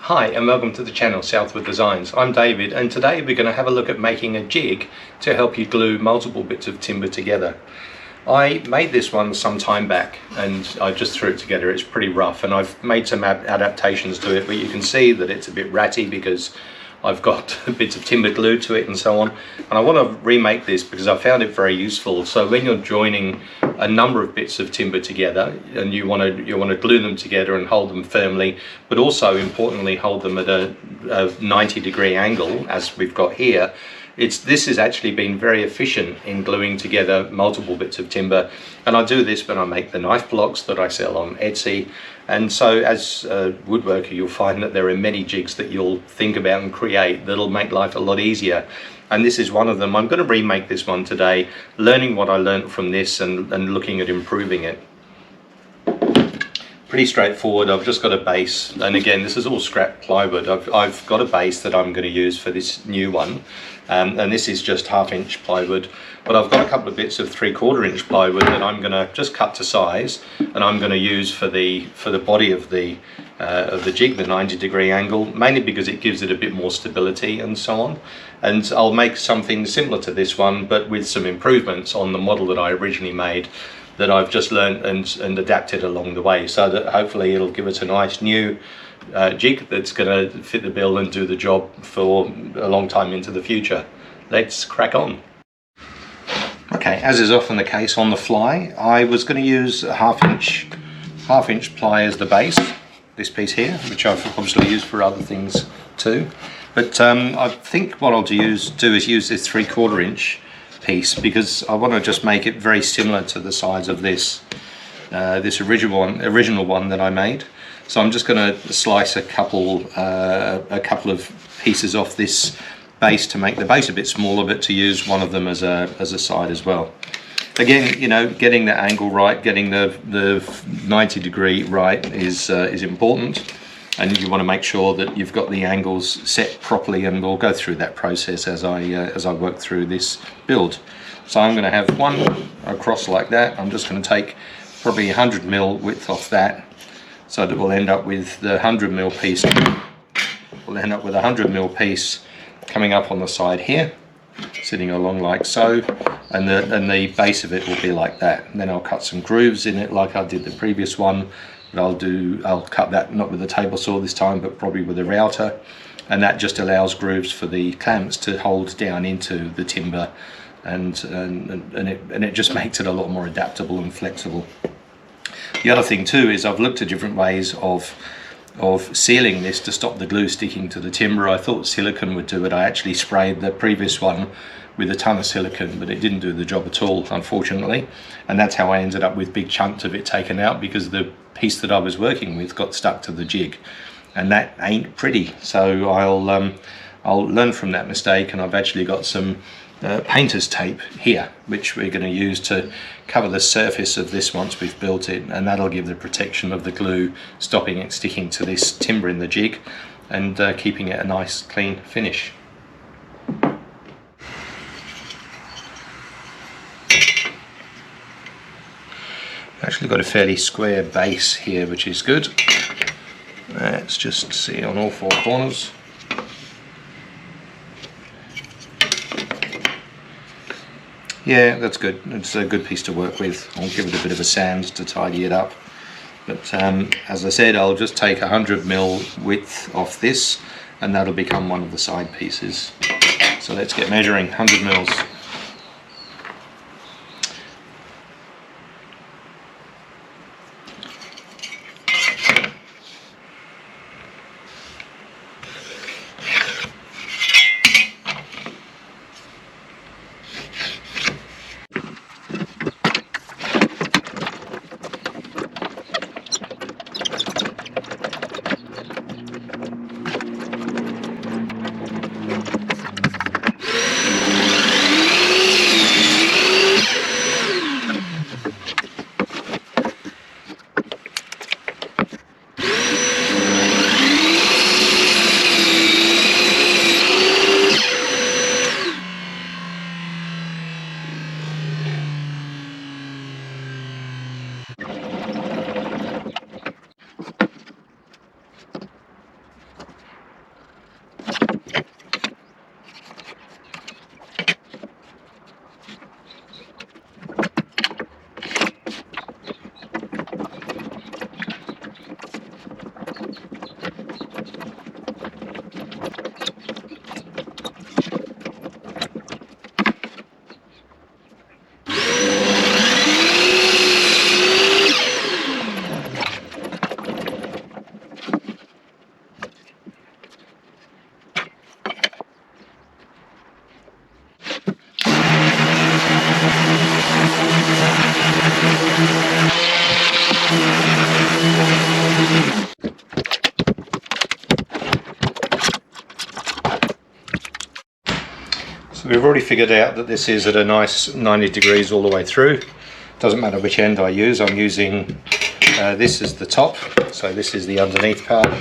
Hi and welcome to the channel Southwood Designs. I'm David and today we're going to have a look at making a jig to help you glue multiple bits of timber together. I made this one some time back and I just threw it together. It's pretty rough and I've made some adaptations to it, but you can see that it's a bit ratty because I've got bits of timber glued to it and so on, and I want to remake this because I found it very useful. So when you're joining a number of bits of timber together and you want to glue them together and hold them firmly, but also importantly hold them at a 90-degree angle as we've got here, this has actually been very efficient in gluing together multiple bits of timber. And I do this when I make the knife blocks that I sell on Etsy. And so as a woodworker, you'll find that there are many jigs that you'll think about and create that'll make life a lot easier. And this is one of them. I'm going to remake this one today, learning what I learned from this and looking at improving it. Pretty straightforward. I've just got a base, and again this is all scrap plywood. I've got a base that I'm going to use for this new one, and this is just 1/2 inch plywood, but I've got a couple of bits of 3/4 inch plywood that I'm going to just cut to size and I'm going to use for the body of the jig, the 90-degree angle, mainly because it gives it a bit more stability and so on. And I'll make something similar to this one but with some improvements on the model that I originally made, that I've just learned and adapted along the way, so that hopefully it'll give us a nice new jig that's going to fit the bill and do the job for a long time into the future. Let's crack on. Okay, as is often the case on the fly, I was going to use a 1/2 inch ply as the base, this piece here, which I've obviously used for other things too. But I think what I'll do is use this 3/4 inch piece because I want to just make it very similar to the size of this original one that I made. So I'm just going to slice a couple of pieces off this base to make the base a bit smaller, but to use one of them as a side as well. Again, you know, getting the angle right, getting the 90-degree right is important. And you want to make sure that you've got the angles set properly, and we'll go through that process as I work through this build. So I'm going to have one across like that. I'm just going to take probably 100mm width off that, so that we'll end up with the 100mm piece. We'll end up with a 100mm piece coming up on the side here, sitting along like so, and the base of it will be like that. And then I'll cut some grooves in it like I did the previous one. I'll cut that not with a table saw this time, but probably with a router, and that just allows grooves for the clamps to hold down into the timber, and it just makes it a lot more adaptable and flexible. The other thing too is I've looked at different ways of sealing this to stop the glue sticking to the timber. I thought silicone would do it. I actually sprayed the previous one with a ton of silicone, but it didn't do the job at all, unfortunately, and that's how I ended up with big chunks of it taken out, because the piece that I was working with got stuck to the jig, and that ain't pretty. So I'll learn from that mistake, and I've actually got some painter's tape here, which we're going to use to cover the surface of this once we've built it, and that'll give the protection of the glue, stopping it sticking to this timber in the jig and keeping it a nice clean finish. Actually got a fairly square base here, which is good. Let's just see on all 4 corners. Yeah, that's good. It's a good piece to work with. I'll give it a bit of a sand to tidy it up. But as I said, I'll just take 100mm width off this, and that'll become one of the side pieces. So let's get measuring. 100mm. So we've already figured out that this is at a nice 90 degrees all the way through. Doesn't matter which end I use. I'm using this as the top, so this is the underneath part.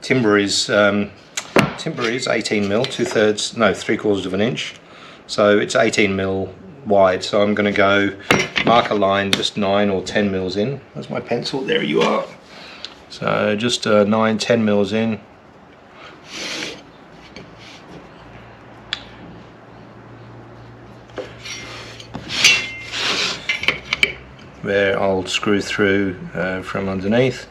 Timber is 18 mil, 3/4 of an inch. So it's 18 mil wide. So I'm going to go mark a line just 9 or 10 mils in. There's my pencil. There you are. So just 9, 10 mils in. Where I'll screw through from underneath.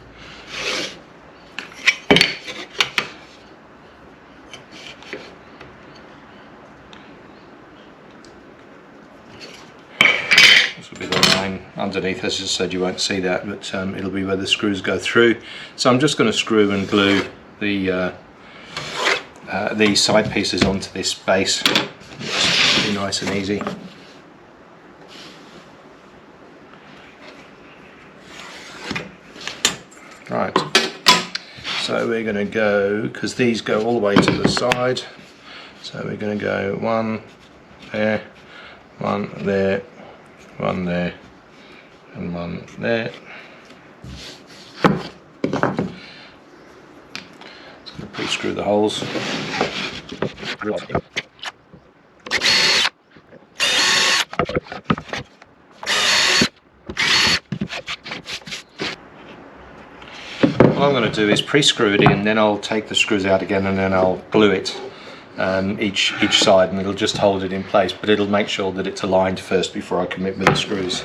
This will be the line underneath. As I said, you won't see that, but it'll be where the screws go through. So I'm just going to screw and glue the side pieces onto this base. It's be nice and easy. Right, so we're going to go, because these go all the way to the side, so we're going to go one there, one there, one there, and one there. Just going to pre-screw the holes. What I'm going to do is pre-screw it in, then I'll take the screws out again and then I'll glue it each side, and it'll just hold it in place, but it'll make sure that it's aligned first before I commit with the screws.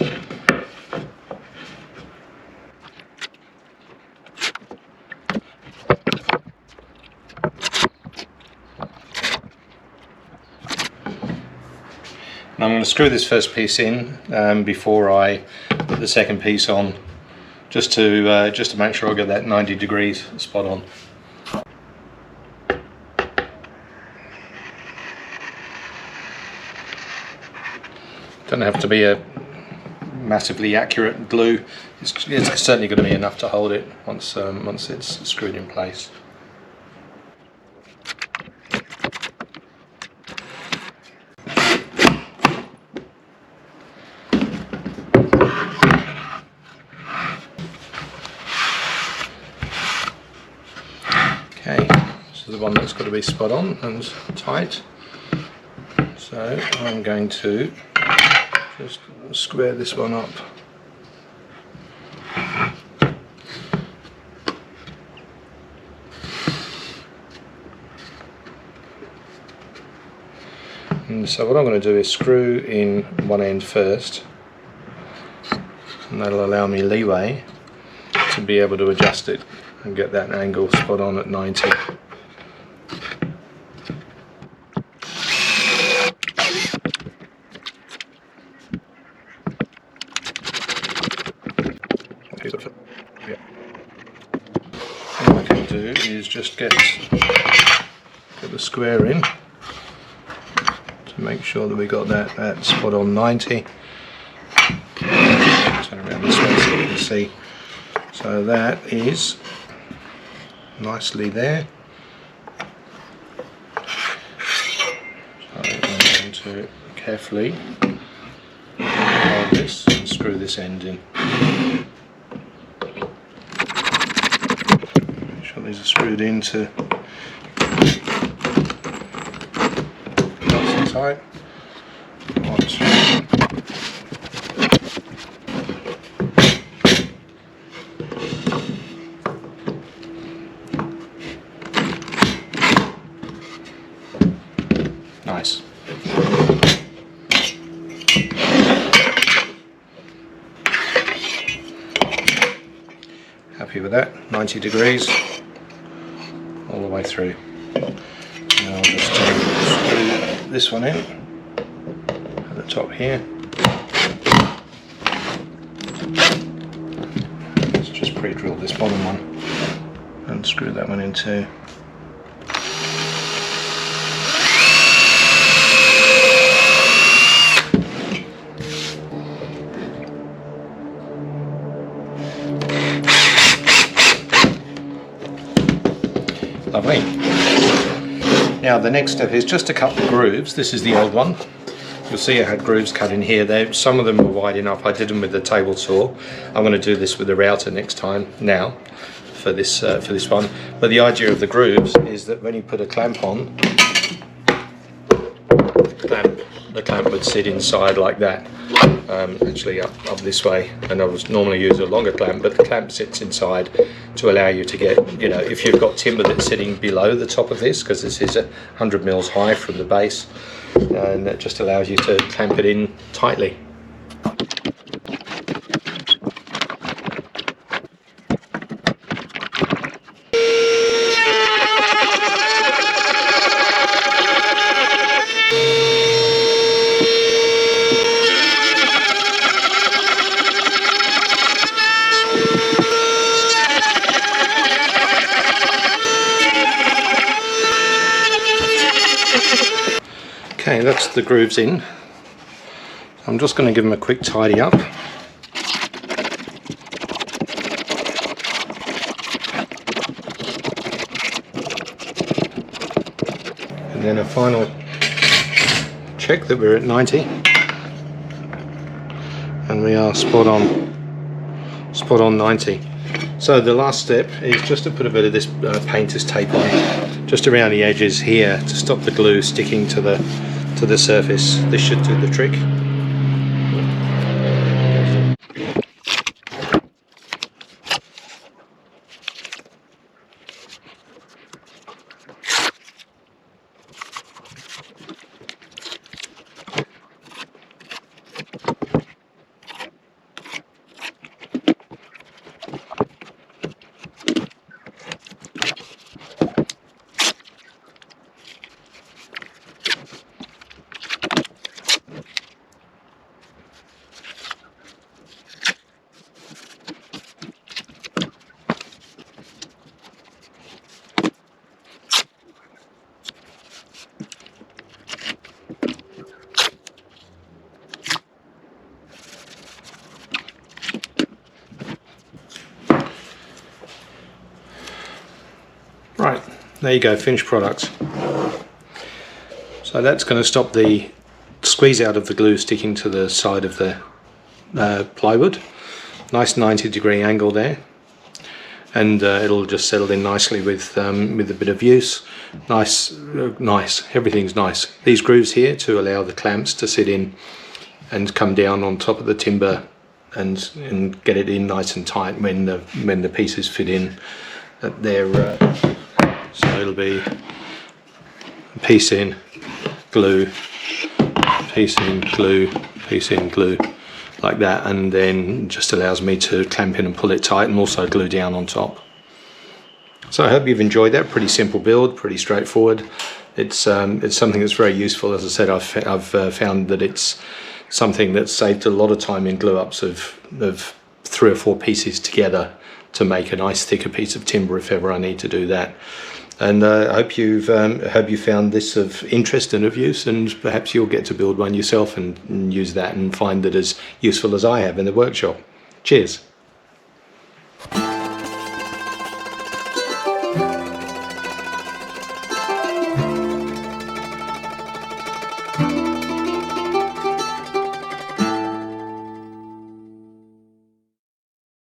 And I'm going to screw this first piece in before I put the second piece on, just to make sure I get that 90 degrees spot on. Doesn't have to be a massively accurate glue. It's certainly going to be enough to hold it once it's screwed in place. Okay, this is the one that's got to be spot on and tight. So I'm going to just square this one up. And so what I'm going to do is screw in one end first, and that'll allow me leeway to be able to adjust it and get that angle spot on at 90. And what I can do is just get the square in to make sure that we got that spot on 90. Turn around this way so you can see. So that is nicely there. So I'm going to carefully hold this and screw this end in. Make sure these are screwed into nice and tight. Nice. Happy with that, 90 degrees all the way through. Now I'll just screw this one in at the top here. Let's just pre-drill this bottom one and screw that one in too. Lovely. Now Now the next step is just to cut the grooves. This is the old one. You'll see I had grooves cut in here. Some of them were wide enough. I did them with the table saw. I'm going to do this with the router next time now for this one. But the idea of the grooves is that when you put a clamp on, the clamp would sit inside like that. Actually up this way, and I would normally use a longer clamp, but the clamp sits inside to allow you to get, you know, if you've got timber that's sitting below the top of this, because this is 100 mils high from the base, and that just allows you to clamp it in tightly. Okay, that's the grooves in. I'm just going to give them a quick tidy up. And then a final check that we're at 90. And we are spot on 90. So the last step is just to put a bit of this painter's tape on, just around the edges here to stop the glue sticking to the surface. This should do the trick. Right, there you go, finished products. So that's going to stop the squeeze out of the glue sticking to the side of the plywood. Nice 90-degree angle there, and it'll just settle in nicely with a bit of use. Nice, everything's nice. These grooves here to allow the clamps to sit in and come down on top of the timber and get it in nice and tight when the pieces fit in at their so it'll be a piece in, glue, piece in, glue, piece in, glue, like that, and then just allows me to clamp in and pull it tight and also glue down on top. So I hope you've enjoyed that. Pretty simple build, pretty straightforward. It's something that's very useful. As I said, I've found that it's something that's saved a lot of time in glue ups of 3 or 4 pieces together to make a nice thicker piece of timber if ever I need to do that. And I hope you found this of interest and of use, and perhaps you'll get to build one yourself and use that and find it as useful as I have in the workshop. Cheers.